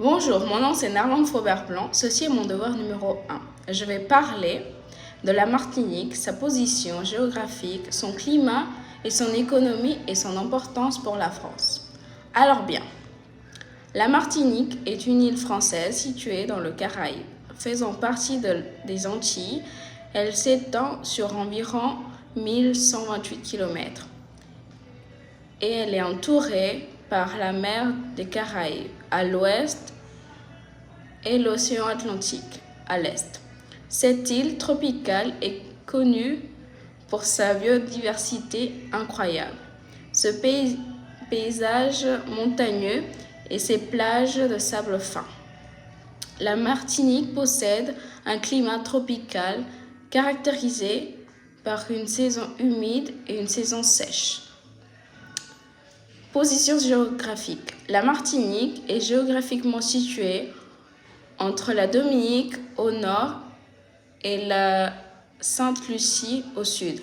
Bonjour, mon nom c'est Narlande Faubert-Blanc, ceci est mon devoir numéro 1. Je vais parler de la Martinique, sa position géographique, son climat et son économie et son importance pour la France. Alors bien, la Martinique est une île française située dans le Caraïbe, faisant partie des Antilles. Elle s'étend sur environ 1128 km et elle est entourée par la mer des Caraïbes à l'ouest et l'océan Atlantique à l'est. Cette île tropicale est connue pour sa biodiversité incroyable, ce paysage montagneux et ses plages de sable fin. La Martinique possède un climat tropical caractérisé par une saison humide et une saison sèche. Position géographique. La Martinique est géographiquement située entre la Dominique au nord et la Sainte-Lucie au sud.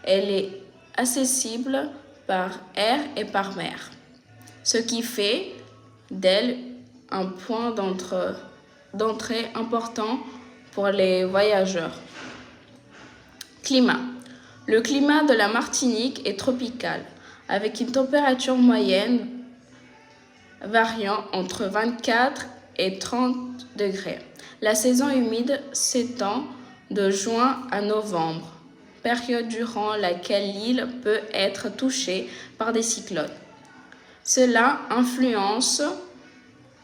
Elle est accessible par air et par mer, ce qui fait d'elle un point d'entrée important pour les voyageurs. Climat. Le climat de la Martinique est tropical, avec une température moyenne variant entre 24 et 30 degrés. La saison humide s'étend de juin à novembre, période durant laquelle l'île peut être touchée par des cyclones. Cela influence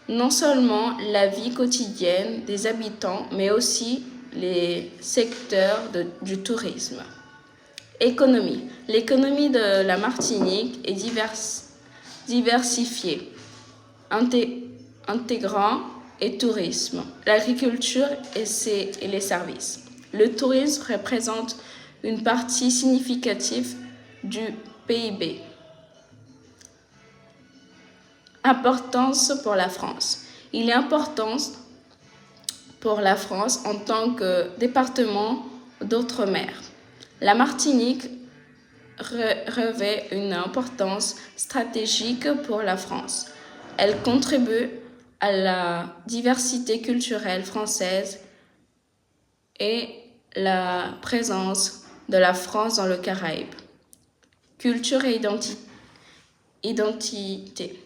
non seulement la vie quotidienne des habitants, mais aussi les secteurs du tourisme. Économie. L'économie de la Martinique est diversifiée, intégrant et tourisme, l'agriculture et les services. Le tourisme représente une partie significative du PIB. Importance pour la France. Il est important pour la France en tant que département d'outre-mer. La Martinique revêt une importance stratégique pour la France. Elle contribue à la diversité culturelle française et la présence de la France dans le Caraïbe. Culture et identité.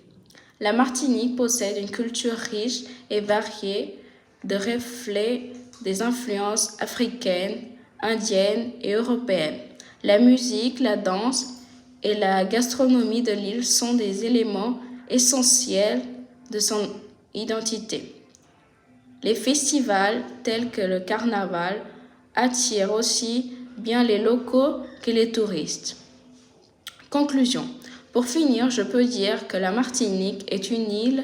La Martinique possède une culture riche et variée de reflets des influences africaines, indiennes et européennes. La musique, la danse et la gastronomie de l'île sont des éléments essentiels de son identité. Les festivals tels que le carnaval attirent aussi bien les locaux que les touristes. Conclusion. Pour finir, je peux dire que la Martinique est une île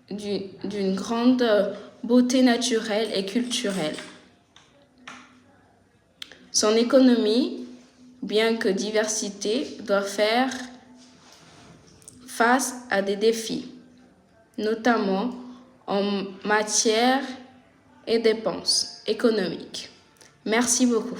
d'une grande beauté naturelle et culturelle. Son économie, bien que diversité, doit faire face à des défis, notamment en matière et dépenses économiques. Merci beaucoup.